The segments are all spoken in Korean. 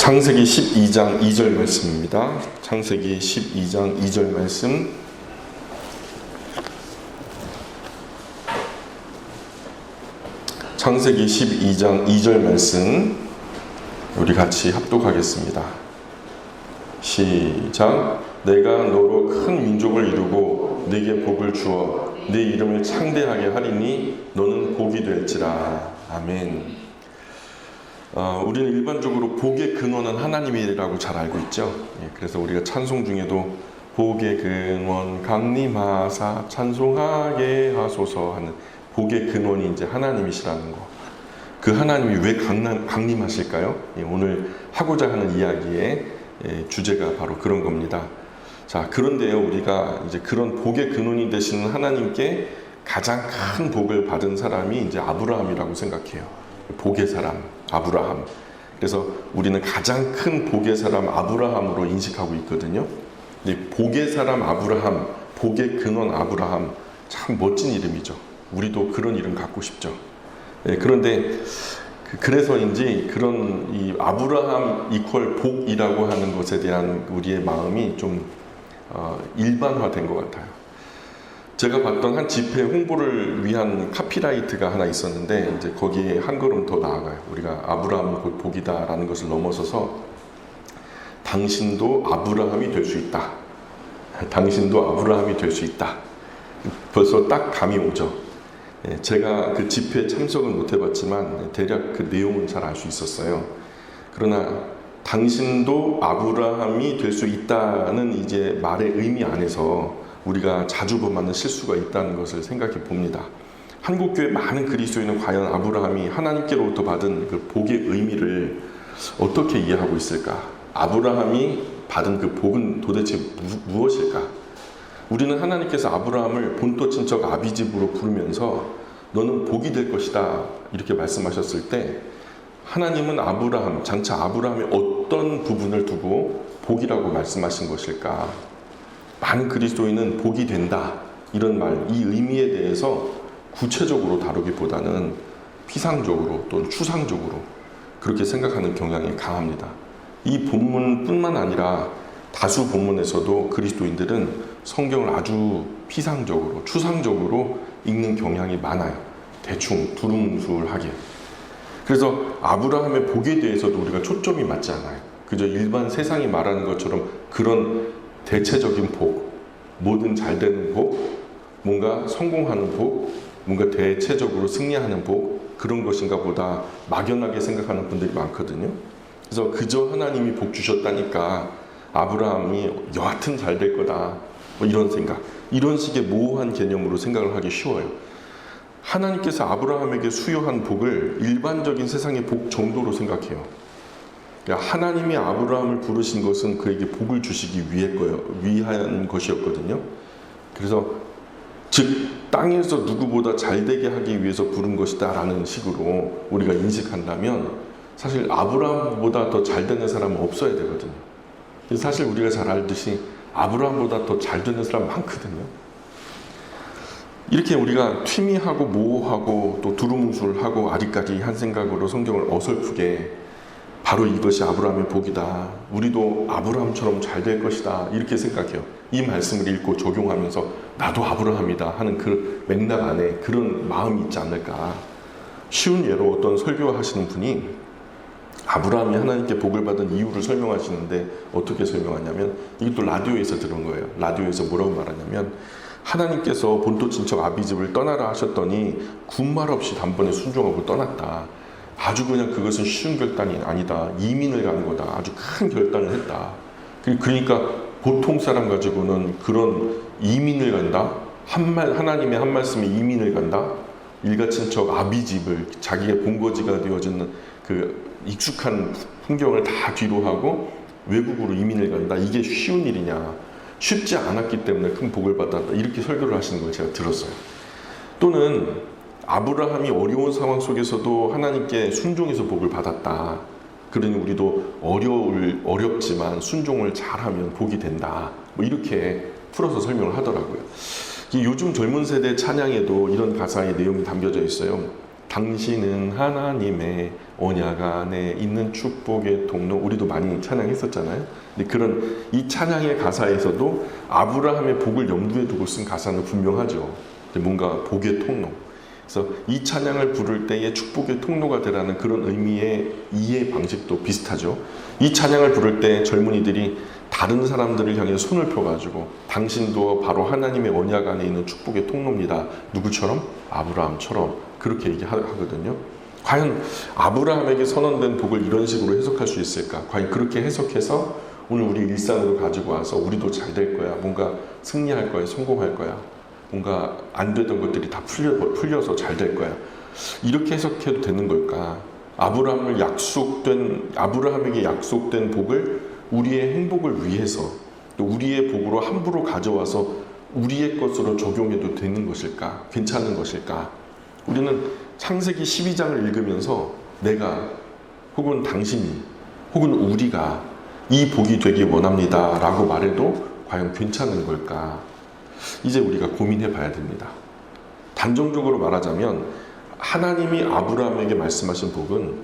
창세기 12장 2절 말씀입니다. 창세기 12장 2절 말씀. 창세기 12장 2절 말씀 우리 같이 합독하겠습니다. 시작. 내가 너로 큰 민족을 이루고 네게 복을 주어 네 이름을 창대하게 하리니 너는 복이 될지라. 아멘. 우리는 일반적으로 복의 근원은 하나님이라고 잘 알고 있죠. 그래서 우리가 찬송 중에도 복의 근원 강림하사 찬송하게 하소서 하는 복의 근원이 이제 하나님이시라는 거. 그 하나님이 왜 강림하실까요? 오늘 하고자 하는 이야기의 주제가 바로 그런 겁니다. 자, 그런데요, 우리가 이제 그런 복의 근원이 되시는 하나님께 가장 큰 복을 받은 사람이 이제 아브라함이라고 생각해요. 복의 사람, 아브라함. 그래서 우리는 가장 큰 복의 사람 아브라함으로 인식하고 있거든요. 복의 사람 아브라함, 복의 근원 아브라함, 참 멋진 이름이죠. 우리도 그런 이름 갖고 싶죠. 그런데 그래서인지 그런 이 아브라함 이퀄 복이라고 하는 것에 대한 우리의 마음이 좀 일반화된 것 같아요. 제가 봤던 한 집회 홍보를 위한 카피라이트가 하나 있었는데 이제 거기에 한 걸음 더 나아가요. 우리가 아브라함은 곧 복이다라는 것을 넘어서서 당신도 아브라함이 될 수 있다. 당신도 아브라함이 될 수 있다. 벌써 딱 감이 오죠. 제가 그 집회에 참석은 못 해봤지만 대략 그 내용은 잘 알 수 있었어요. 그러나 당신도 아브라함이 될 수 있다는 이제 말의 의미 안에서 우리가 자주 범하는 실수가 있다는 것을 생각해 봅니다. 한국교회 많은 그리스도인은 과연 아브라함이 하나님께로부터 받은 그 복의 의미를 어떻게 이해하고 있을까? 아브라함이 받은 그 복은 도대체 무엇일까? 우리는 하나님께서 아브라함을 본토 친척 아비집으로 부르면서 너는 복이 될 것이다 이렇게 말씀하셨을 때 하나님은 아브라함, 장차 아브라함의 어떤 부분을 두고 복이라고 말씀하신 것일까? 많은 그리스도인은 복이 된다 이런 말, 이 의미에 대해서 구체적으로 다루기보다는 피상적으로 또는 추상적으로 그렇게 생각하는 경향이 강합니다. 이 본문뿐만 아니라 다수 본문에서도 그리스도인들은 성경을 아주 피상적으로 추상적으로 읽는 경향이 많아요. 대충 두루뭉술하게. 그래서 아브라함의 복에 대해서도 우리가 초점이 맞지 않아요. 그저 일반 세상이 말하는 것처럼 그런 대체적인 복, 뭐든 잘 되는 복, 뭔가 성공하는 복, 뭔가 대체적으로 승리하는 복, 그런 것인가 보다 막연하게 생각하는 분들이 많거든요. 그래서 그저 하나님이 복 주셨다니까 아브라함이 여하튼 잘 될 거다, 뭐 이런 생각, 이런 식의 모호한 개념으로 생각을 하기 쉬워요. 하나님께서 아브라함에게 수여한 복을 일반적인 세상의 복 정도로 생각해요. 하나님이 아브라함을 부르신 것은 그에게 복을 주시기 위한 것이었거든요. 그래서 즉 땅에서 누구보다 잘 되게 하기 위해서 부른 것이다 라는 식으로 우리가 인식한다면 사실 아브라함보다 더 잘 되는 사람은 없어야 되거든요. 사실 우리가 잘 알듯이 아브라함보다 더 잘 되는 사람 많거든요. 이렇게 우리가 튀미하고 모호하고 또 두루뭉술하고 아리까리한 생각으로 성경을 어설프게 바로 이것이 아브라함의 복이다. 우리도 아브라함처럼 잘 될 것이다. 이렇게 생각해요. 이 말씀을 읽고 적용하면서 나도 아브라함이다 하는 그 맥락 안에 그런 마음이 있지 않을까. 쉬운 예로 어떤 설교하시는 분이 아브라함이 하나님께 복을 받은 이유를 설명하시는데 어떻게 설명하냐면 이것도 라디오에서 들은 거예요. 라디오에서 뭐라고 말하냐면 하나님께서 본토 친척 아비집을 떠나라 하셨더니 군말 없이 단번에 순종하고 떠났다. 아주 그냥 그것은 쉬운 결단이 아니다. 이민을 가는 거다. 아주 큰 결단을 했다. 그러니까 보통 사람 가지고는 그런 이민을 간다. 하나님의 한 말씀에 이민을 간다. 일가친척 아비집을 자기의 본거지가 되어진 그 익숙한 풍경을 다 뒤로 하고 외국으로 이민을 간다. 이게 쉬운 일이냐. 쉽지 않았기 때문에 큰 복을 받았다. 이렇게 설교를 하시는 걸 제가 들었어요. 또는 아브라함이 어려운 상황 속에서도 하나님께 순종해서 복을 받았다. 그러니 우리도 어렵지만 순종을 잘하면 복이 된다. 뭐 이렇게 풀어서 설명을 하더라고요. 요즘 젊은 세대 찬양에도 이런 가사의 내용이 담겨져 있어요. 당신은 하나님의 언약 안에 있는 축복의 통로. 우리도 많이 찬양했었잖아요. 근데 그런 이 찬양의 가사에서도 아브라함의 복을 염두에 두고 쓴 가사는 분명하죠. 뭔가 복의 통로. 그래서 이 찬양을 부를 때의 축복의 통로가 되라는 그런 의미의 이해 방식도 비슷하죠. 이 찬양을 부를 때 젊은이들이 다른 사람들을 향해 손을 펴가지고 당신도 바로 하나님의 언약 안에 있는 축복의 통로입니다. 누구처럼? 아브라함처럼 그렇게 얘기하거든요. 과연 아브라함에게 선언된 복을 이런 식으로 해석할 수 있을까? 과연 그렇게 해석해서 오늘 우리 일상으로 가지고 와서 우리도 잘 될 거야. 뭔가 승리할 거야. 성공할 거야. 뭔가 안 되던 것들이 다 풀려서 잘 될 거야. 이렇게 해석해도 되는 걸까? 아브라함에게 약속된 복을 우리의 행복을 위해서 또 우리의 복으로 함부로 가져와서 우리의 것으로 적용해도 되는 것일까? 괜찮은 것일까? 우리는 창세기 12장을 읽으면서 내가 혹은 당신이 혹은 우리가 이 복이 되기 원합니다 라고 말해도 과연 괜찮은 걸까? 이제 우리가 고민해 봐야 됩니다. 단정적으로 말하자면 하나님이 아브라함에게 말씀하신 복은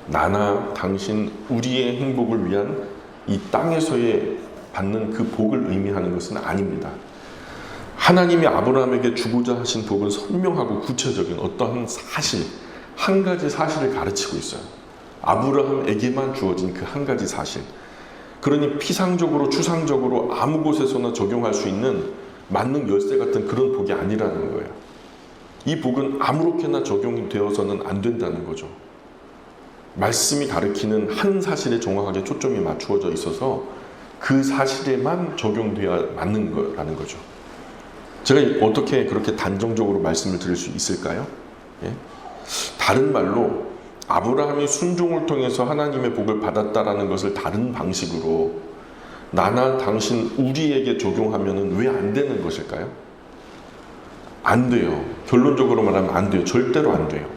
나나 당신 우리의 행복을 위한 이 땅에서의 받는 그 복을 의미하는 것은 아닙니다. 하나님이 아브라함에게 주고자 하신 복은 선명하고 구체적인 어떠한 사실, 한 가지 사실을 가르치고 있어요. 아브라함에게만 주어진 그 한 가지 사실. 그러니 피상적으로 추상적으로 아무 곳에서나 적용할 수 있는 만능 열쇠 같은 그런 복이 아니라는 거예요. 이 복은 아무렇게나 적용이 되어서는 안 된다는 거죠. 말씀이 가르치는 한 사실에 정확하게 초점이 맞추어져 있어서 그 사실에만 적용되어야 맞는 거라는 거죠. 제가 어떻게 그렇게 단정적으로 말씀을 드릴 수 있을까요? 예? 다른 말로 아브라함이 순종을 통해서 하나님의 복을 받았다라는 것을 다른 방식으로 나나 당신 우리에게 적용하면 왜 안 되는 것일까요? 안 돼요. 결론적으로 말하면 안 돼요. 절대로 안 돼요.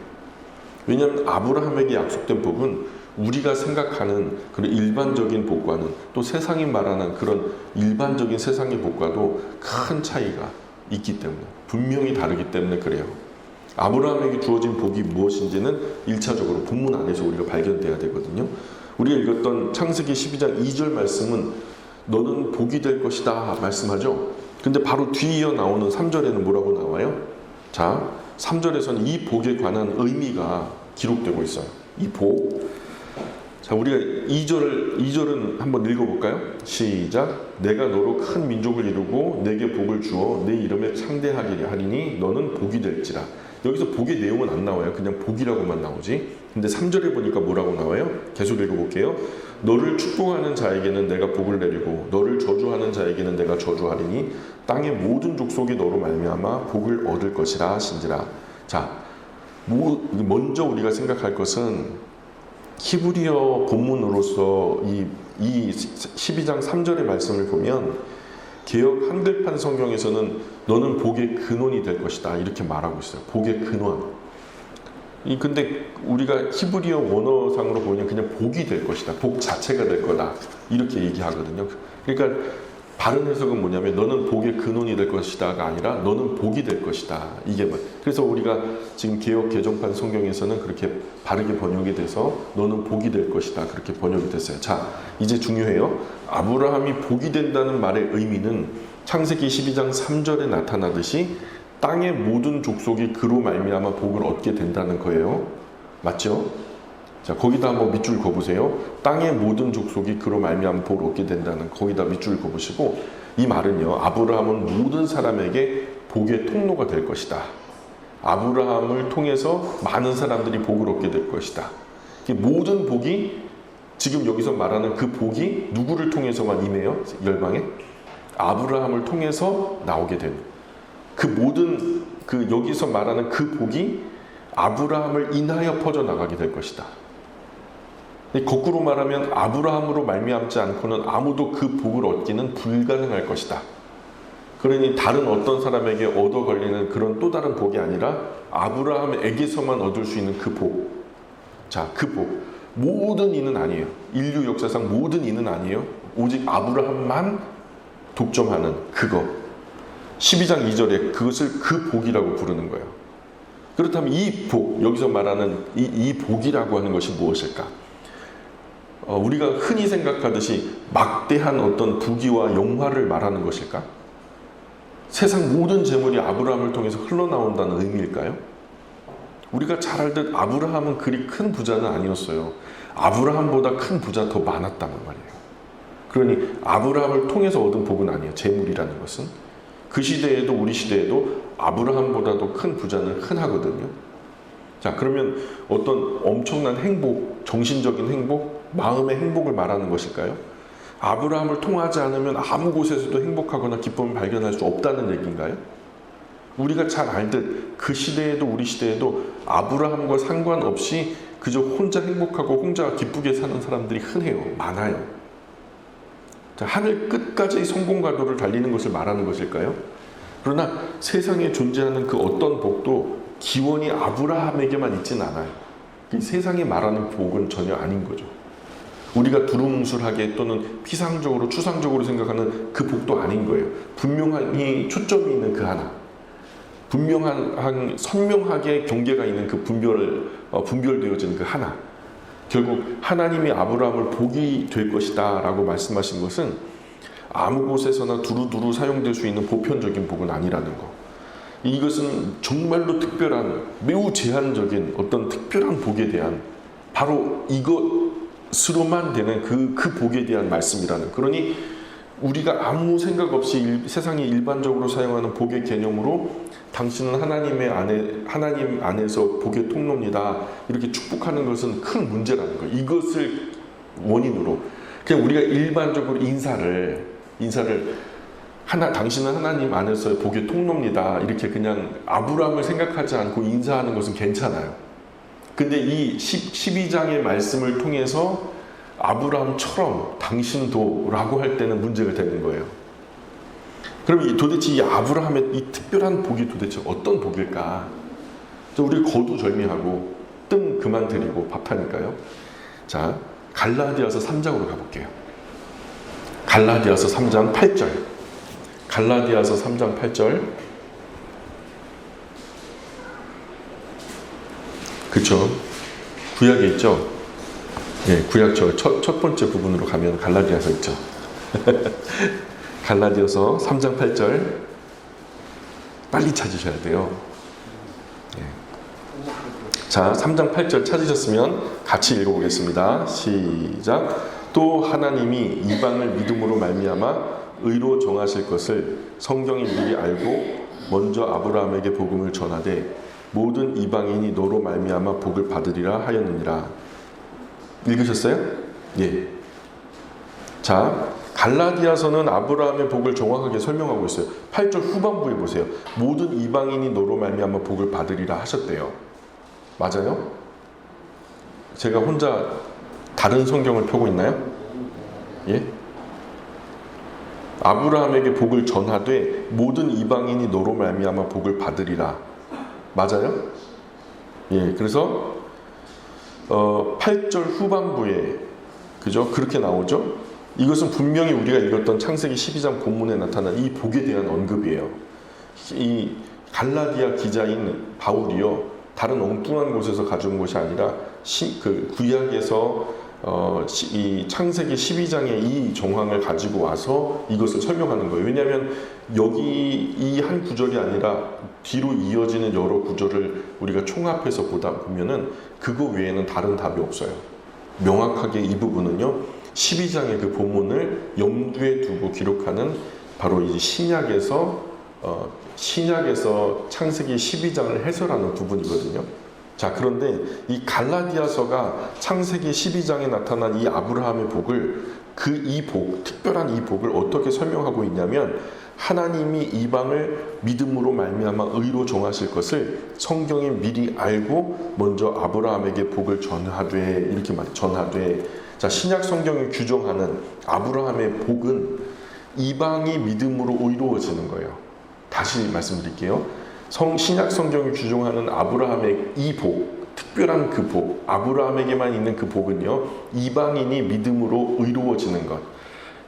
왜냐하면 아브라함에게 약속된 복은 우리가 생각하는 그런 일반적인 복과는 또 세상이 말하는 그런 일반적인 세상의 복과도 큰 차이가 있기 때문에 분명히 다르기 때문에 그래요. 아브라함에게 주어진 복이 무엇인지는 1차적으로 본문 안에서 우리가 발견돼야 되거든요. 우리가 읽었던 창세기 12장 2절 말씀은 너는 복이 될 것이다 말씀하죠. 근데 바로 뒤이어 나오는 3절에는 뭐라고 나와요? 자, 3절에서는 이 복에 관한 의미가 기록되고 있어요. 이 복. 자, 우리가 2절은 한번 읽어볼까요? 시작. 내가 너로 큰 민족을 이루고 내게 복을 주어 내 이름에 창대하게 하리니 너는 복이 될지라. 여기서 복의 내용은 안 나와요. 그냥 복이라고만 나오지. 근데 3절에 보니까 뭐라고 나와요? 계속 읽어볼게요. 너를 축복하는 자에게는 내가 복을 내리고 너를 저주하는 자에게는 내가 저주하리니 땅의 모든 족속이 너로 말미암아 복을 얻을 것이라 하신지라. 자, 먼저 우리가 생각할 것은 히브리어 본문으로서 이 12장 3절의 말씀을 보면 개역 한글판 성경에서는 너는 복의 근원이 될 것이다 이렇게 말하고 있어요. 복의 근원. 근데 우리가 히브리어 원어상으로 보면 그냥 복이 될 것이다. 복 자체가 될 거다. 이렇게 얘기하거든요. 그러니까 바른 해석은 뭐냐면 너는 복의 근원이 될 것이다가 아니라 너는 복이 될 것이다. 이게 그래서 우리가 지금 개역 개정판 성경에서는 그렇게 바르게 번역이 돼서 너는 복이 될 것이다. 그렇게 번역이 됐어요. 자, 이제 중요해요. 아브라함이 복이 된다는 말의 의미는 창세기 12장 3절에 나타나듯이 땅의 모든 족속이 그로 말미암아 복을 얻게 된다는 거예요. 맞죠? 자, 거기다 한번 밑줄 그어보세요. 땅의 모든 족속이 그로 말미암아 복을 얻게 된다는 거기다 밑줄 그어보시고 이 말은요. 아브라함은 모든 사람에게 복의 통로가 될 것이다. 아브라함을 통해서 많은 사람들이 복을 얻게 될 것이다. 모든 복이 지금 여기서 말하는 그 복이 누구를 통해서만 임해요? 열방에? 아브라함을 통해서 나오게 되는 그 모든 여기서 말하는 그 복이 아브라함을 인하여 퍼져나가게 될 것이다. 거꾸로 말하면 아브라함으로 말미암지 않고는 아무도 그 복을 얻기는 불가능할 것이다. 그러니 다른 어떤 사람에게 얻어 걸리는 그런 또 다른 복이 아니라 아브라함에게서만 얻을 수 있는 그 복. 자, 그 복. 모든 이는 아니에요. 인류 역사상 모든 이는 아니에요. 오직 아브라함만 독점하는 그거. 12장 2절에 그것을 그 복이라고 부르는 거예요. 그렇다면 이 복, 여기서 말하는 이 복이라고 하는 것이 무엇일까? 우리가 흔히 생각하듯이 막대한 어떤 부귀와 영화를 말하는 것일까? 세상 모든 재물이 아브라함을 통해서 흘러나온다는 의미일까요? 우리가 잘 알듯 아브라함은 그리 큰 부자는 아니었어요. 아브라함보다 큰 부자 더 많았다는 말이에요. 그러니 아브라함을 통해서 얻은 복은 아니에요. 재물이라는 것은. 그 시대에도 우리 시대에도 아브라함보다도 큰 부자는 흔하거든요. 자, 그러면 어떤 엄청난 행복, 정신적인 행복, 마음의 행복을 말하는 것일까요? 아브라함을 통하지 않으면 아무 곳에서도 행복하거나 기쁨을 발견할 수 없다는 얘기인가요? 우리가 잘 알듯 그 시대에도 우리 시대에도 아브라함과 상관없이 그저 혼자 행복하고 혼자 기쁘게 사는 사람들이 흔해요. 많아요. 자, 하늘 끝까지 성공가도를 달리는 것을 말하는 것일까요? 그러나 세상에 존재하는 그 어떤 복도 기원이 아브라함에게만 있진 않아요. 세상에 말하는 복은 전혀 아닌 거죠. 우리가 두루뭉술하게 또는 피상적으로 추상적으로 생각하는 그 복도 아닌 거예요. 분명히 초점이 있는 그 하나, 분명한 선명하게 경계가 있는 그 분별되어진 그 하나. 결국 하나님이 아브라함을 복이 될 것이다 라고 말씀하신 것은 아무 곳에서나 두루두루 사용될 수 있는 보편적인 복은 아니라는 거. 이것은 정말로 특별한, 매우 제한적인 어떤 특별한 복에 대한, 바로 이것으로만 되는 그 복에 대한 말씀이라는. 그러니 우리가 아무 생각 없이 세상에 일반적으로 사용하는 복의 개념으로 당신은 하나님 안에서 복의 통로입니다, 이렇게 축복하는 것은 큰 문제라는 거예요. 이것을 원인으로 그냥 우리가 일반적으로 인사를 당신은 하나님 안에서 복의 통로입니다, 이렇게 그냥 아브라함을 생각하지 않고 인사하는 것은 괜찮아요. 근데 이 12장의 말씀을 통해서 아브라함처럼 당신도 라고 할 때는 문제가 되는 거예요. 그럼 도대체 이 아브라함의 이 특별한 복이 도대체 어떤 복일까? 우리 거두절미하고 뜸 그만 들이고 밥하니까요. 자, 갈라디아서 3장으로 가볼게요. 갈라디아서 3장 8절. 갈라디아서 3장 8절. 그쵸? 구약에 있죠? 예, 구약 첫 번째 부분으로 가면 갈라디아서 있죠. 갈라디아서 3장 8절. 빨리 찾으셔야 돼요. 예. 자, 3장 8절 찾으셨으면 같이 읽어보겠습니다. 시작. 또 하나님이 이방을 믿음으로 말미암아 의로 정하실 것을 성경이 미리 알고 먼저 아브라함에게 복음을 전하되 모든 이방인이 너로 말미암아 복을 받으리라 하였느니라. 읽으셨어요? 예. 자, 갈라디아서는 아브라함의 복을 정확하게 설명하고 있어요. 8절 후반부에 보세요. 모든 이방인이 너로 말미암아 복을 받으리라 하셨대요. 맞아요? 제가 혼자 다른 성경을 펴고 있나요? 예? 아브라함에게 복을 전하되 모든 이방인이 너로 말미암아 복을 받으리라. 맞아요? 예, 그래서 8절 후반부에 그죠? 그렇게 나오죠? 이것은 분명히 우리가 읽었던 창세기 12장 본문에 나타난 이 복에 대한 언급이에요. 이 갈라디아 기자인 바울이요, 다른 엉뚱한 곳에서 가져온 것이 아니라 그 구약에서 이 창세기 12장의 이 정황을 가지고 와서 이것을 설명하는 거예요. 왜냐하면 여기 이 한 구절이 아니라 뒤로 이어지는 여러 구절을 우리가 총합해서 보면은 그거 외에는 다른 답이 없어요. 명확하게 이 부분은요, 12장의 그 본문을 염두에 두고 기록하는 바로 이 신약에서 창세기 12장을 해설하는 부분이거든요. 자, 그런데 이 갈라디아서가 창세기 12장에 나타난 이 아브라함의 복을, 특별한 이 복을 어떻게 설명하고 있냐면, 하나님이 이방을 믿음으로 말미암아 의로 정하실 것을 성경이 미리 알고 먼저 아브라함에게 복을 전하되, 이렇게 전하되. 자, 신약 성경이 규정하는 아브라함의 복은 이방이 믿음으로 의로워지는 거예요. 다시 말씀드릴게요. 신약 성경이 규정하는 아브라함의 이 복, 특별한 그 복, 아브라함에게만 있는 그 복은요, 이방인이 믿음으로 의로워지는 것.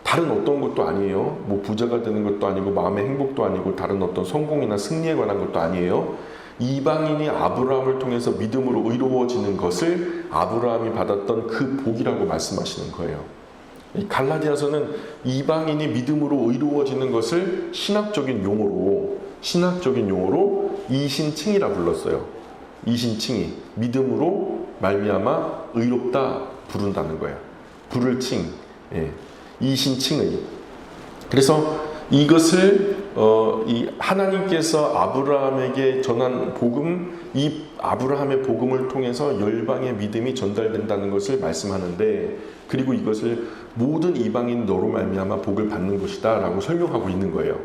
다른 어떤 것도 아니에요. 뭐 부자가 되는 것도 아니고 마음의 행복도 아니고 다른 어떤 성공이나 승리에 관한 것도 아니에요. 이방인이 아브라함을 통해서 믿음으로 의로워지는 것을 아브라함이 받았던 그 복이라고 말씀하시는 거예요. 이 갈라디아서는 이방인이 믿음으로 의로워지는 것을 신학적인 용어로 이신칭이라 불렀어요. 이신칭이 믿음으로 말미암아 의롭다 부른다는 거예요. 부를 칭, 이신칭의. 그래서 이것을 이 하나님께서 아브라함에게 전한 복음, 이 아브라함의 복음을 통해서 열방의 믿음이 전달된다는 것을 말씀하는데, 그리고 이것을 모든 이방인 너로 말미암아 복을 받는 것이다 라고 설명하고 있는 거예요.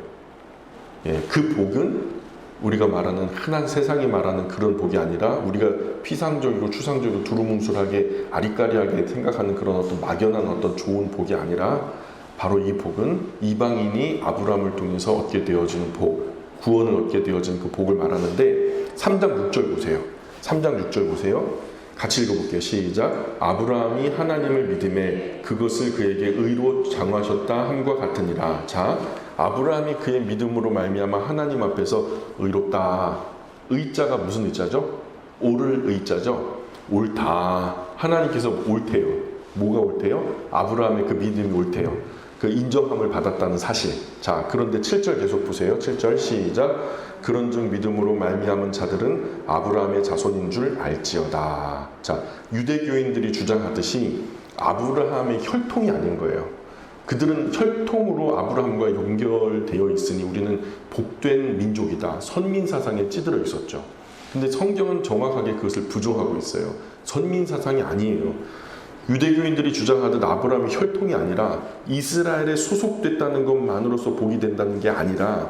그 복은 우리가 말하는 흔한 세상이 말하는 그런 복이 아니라, 우리가 피상적이고 추상적이고 두루뭉술하게 아리까리하게 생각하는 그런 어떤 막연한 어떤 좋은 복이 아니라, 바로 이 복은 이방인이 아브라함을 통해서 얻게 되어지는 복, 구원을 얻게 되어진 그 복을 말하는데, 3장 6절 보세요. 3장 6절 보세요. 같이 읽어볼게요. 시작. 아브라함이 하나님을 믿음에 그것을 그에게 의로 장하셨다 함과 같으니라. 자, 아브라함이 그의 믿음으로 말미암아 하나님 앞에서 의롭다. 의자가 무슨 의자죠? 옳을 의자죠. 옳다. 하나님께서 옳대요. 뭐가 옳대요? 아브라함의 그 믿음이 옳대요. 그 인정함을 받았다는 사실. 자, 그런데 7절 계속 보세요. 7절 시작. 그런즉 믿음으로 말미암은 자들은 아브라함의 자손인 줄 알지어다. 자, 유대교인들이 주장하듯이 아브라함의 혈통이 아닌 거예요. 그들은 혈통으로 아브라함과 연결되어 있으니 우리는 복된 민족이다. 선민 사상에 찌들어 있었죠. 근데 성경은 정확하게 그것을 부정하고 있어요. 선민 사상이 아니에요. 유대교인들이 주장하듯 아브라함의 혈통이 아니라 이스라엘에 소속됐다는 것만으로서 복이 된다는 게 아니라,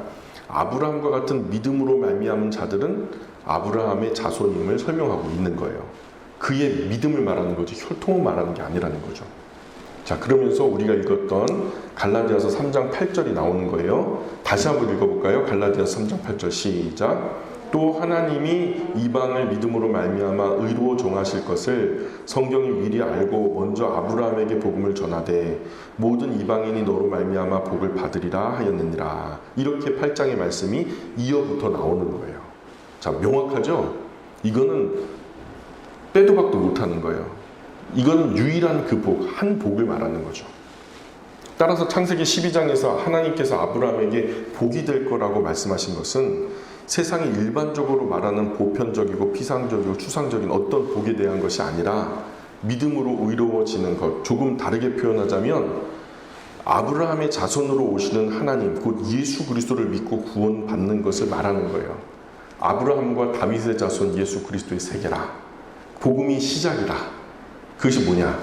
아브라함과 같은 믿음으로 말미암은 자들은 아브라함의 자손임을 설명하고 있는 거예요. 그의 믿음을 말하는 거지 혈통을 말하는 게 아니라는 거죠. 자, 그러면서 우리가 읽었던 갈라디아서 3장 8절이 나오는 거예요. 다시 한번 읽어볼까요? 갈라디아서 3장 8절 시작. 또 하나님이 이방을 믿음으로 말미암아 의로 정하실 것을 성경이 미리 알고 먼저 아브라함에게 복음을 전하되 모든 이방인이 너로 말미암아 복을 받으리라 하였느니라. 이렇게 8장의 말씀이 이어부터 나오는 거예요. 자, 명확하죠? 이거는 빼도 박도 못하는 거예요. 이건 유일한 그 복, 한 복을 말하는 거죠. 따라서 창세기 12장에서 하나님께서 아브라함에게 복이 될 거라고 말씀하신 것은 세상이 일반적으로 말하는 보편적이고 피상적이고 추상적인 어떤 복에 대한 것이 아니라 믿음으로 의로워지는 것. 조금 다르게 표현하자면 아브라함의 자손으로 오시는 하나님, 곧 예수 그리스도를 믿고 구원받는 것을 말하는 거예요. 아브라함과 다윗의 자손 예수 그리스도의 세계라. 복음이 시작이라. 그것이 뭐냐?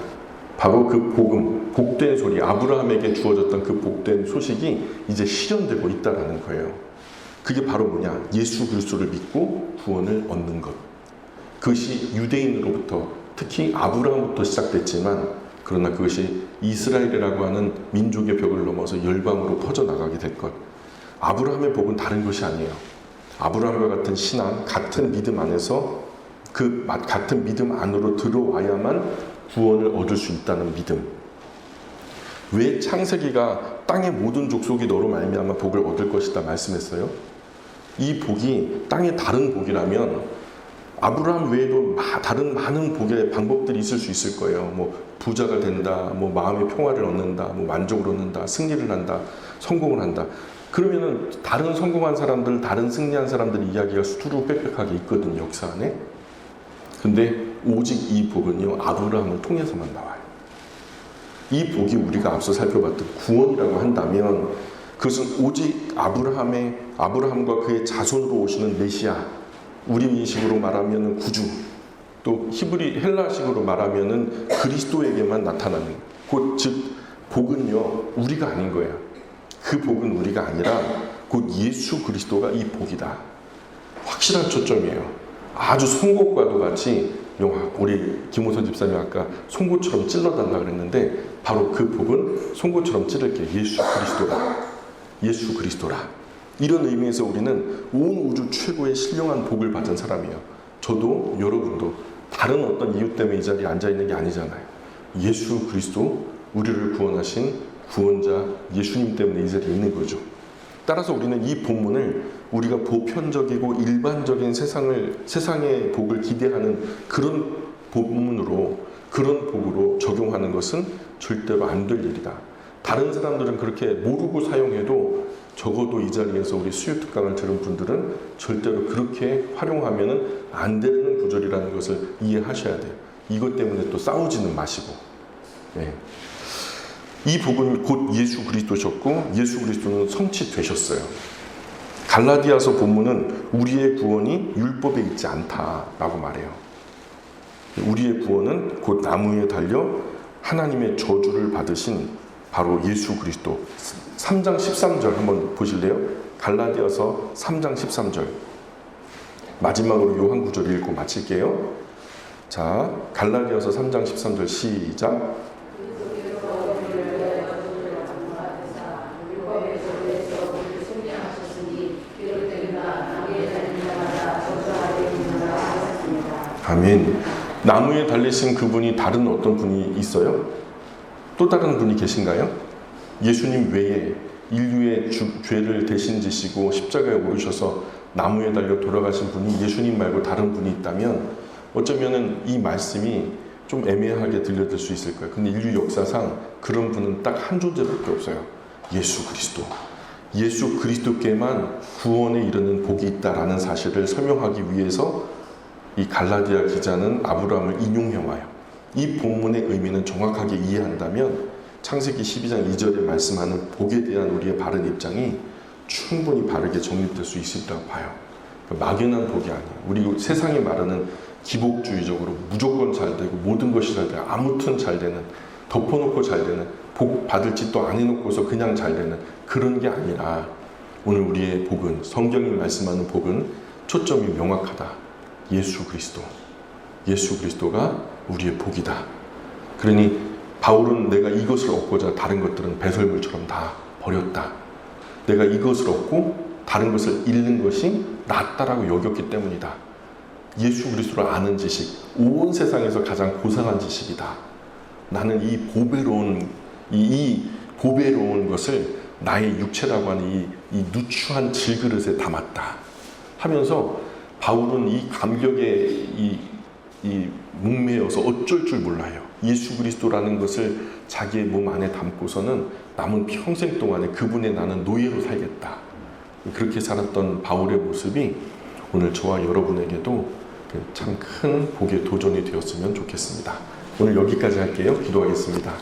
바로 그 복음, 복된 소리, 아브라함에게 주어졌던 그 복된 소식이 이제 실현되고 있다는 거예요. 그게 바로 뭐냐? 예수 그리스도를 믿고 구원을 얻는 것. 그것이 유대인으로부터, 특히 아브라함부터 시작됐지만, 그러나 그것이 이스라엘이라고 하는 민족의 벽을 넘어서 열방으로 퍼져나가게 될 것. 아브라함의 복은 다른 것이 아니에요. 아브라함과 같은 신앙, 같은 믿음 안에서 그 같은 믿음 안으로 들어와야만 구원을 얻을 수 있다는 믿음. 왜 창세기가 땅의 모든 족속이 너로 말미암아 복을 얻을 것이다 말씀했어요? 이 복이 땅의 다른 복이라면 아브라함 외에도 다른 많은 복의 방법들이 있을 수 있을 거예요. 뭐 부자가 된다, 뭐 마음의 평화를 얻는다, 뭐 만족을 얻는다, 승리를 한다, 성공을 한다. 그러면은 다른 성공한 사람들, 다른 승리한 사람들 이야기가 수두룩 빽빽하게 있거든요, 역사 안에. 근데 오직 이 복은요, 아브라함을 통해서만 나와요. 이 복이 우리가 앞서 살펴봤던 구원이라고 한다면 그것은 오직 아브라함과 그의 자손으로 오시는 메시아, 우리식으로 말하면 구주, 또 헬라식으로 말하면 그리스도에게만 나타나는 곧 즉 복은요 우리가 아닌 거예요. 그 복은 우리가 아니라 곧 예수 그리스도가 이 복이다. 확실한 초점이에요. 아주 송곳과도 같이 우리 김호선 집사님 아까 송곳처럼 찔러달라 그랬는데 바로 그 복은 송곳처럼 찌를게 예수 그리스도라. 예수 그리스도라. 이런 의미에서 우리는 온 우주 최고의 신령한 복을 받은 사람이에요. 저도 여러분도 다른 어떤 이유 때문에 이 자리에 앉아있는 게 아니잖아요. 예수 그리스도, 우리를 구원하신 구원자 예수님 때문에 이 자리에 있는 거죠. 따라서 우리는 이 본문을 우리가 보편적이고 일반적인 세상의 복을 기대하는 그런 본문으로, 그런 복으로 적용하는 것은 절대로 안 될 일이다. 다른 사람들은 그렇게 모르고 사용해도 적어도 이 자리에서 우리 수요특강을 들은 분들은 절대로 그렇게 활용하면 안 되는 구절이라는 것을 이해하셔야 돼요. 이것 때문에 또 싸우지는 마시고. 네. 이 복은 곧 예수 그리스도셨고 예수 그리스도는 성취되셨어요. 갈라디아서 본문은 우리의 구원이 율법에 있지 않다라고 말해요. 우리의 구원은 곧 나무에 달려 하나님의 저주를 받으신 바로 예수 그리스도. 3장 13절 한번 보실래요? 갈라디아서 3장 13절. 마지막으로 요 한 구절 읽고 마칠게요. 자, 갈라디아서 3장 13절 시작. 아멘. 나무에 달리신 그분이 다른 어떤 분이 있어요? 또 다른 분이 계신가요? 예수님 외에 인류의 죄를 대신 지시고 십자가에 오르셔서 나무에 달려 돌아가신 분이 예수님 말고 다른 분이 있다면 어쩌면은 이 말씀이 좀 애매하게 들려들 수 있을 거예요. 근데 인류 역사상 그런 분은 딱 한 존재밖에 없어요. 예수 그리스도. 예수 그리스도께만 구원에 이르는 복이 있다라는 사실을 설명하기 위해서 이 갈라디아 기자는 아브라함을 인용해 와요. 이 본문의 의미는 정확하게 이해한다면 창세기 12장 2절에 말씀하는 복에 대한 우리의 바른 입장이 충분히 바르게 정립될 수 있다고 봐요. 막연한 복이 아니에요. 우리 세상이 말하는 기복주의적으로 무조건 잘 되고 모든 것이 잘 되고 아무튼 잘 되는, 덮어놓고 잘 되는, 복 받을 짓도 안 해놓고서 그냥 잘 되는 그런 게 아니라 오늘 우리의 복은, 성경이 말씀하는 복은 초점이 명확하다. 예수 그리스도. 예수 그리스도가 우리의 복이다. 그러니 바울은 내가 이것을 얻고자 다른 것들은 배설물처럼 다 버렸다. 내가 이것을 얻고 다른 것을 잃는 것이 낫다라고 여겼기 때문이다. 예수 그리스도를 아는 지식, 온 세상에서 가장 고상한 지식이다. 나는 이 보배로운 것을 나의 육체라고 하는 이 누추한 질그릇에 담았다 하면서 바울은 이 감격에 이 목매여서 어쩔 줄 몰라요. 예수 그리스도라는 것을 자기의 몸 안에 담고서는 남은 평생 동안에 그분의 나는 노예로 살겠다. 그렇게 살았던 바울의 모습이 오늘 저와 여러분에게도 참 큰 복의 도전이 되었으면 좋겠습니다. 오늘 여기까지 할게요. 기도하겠습니다.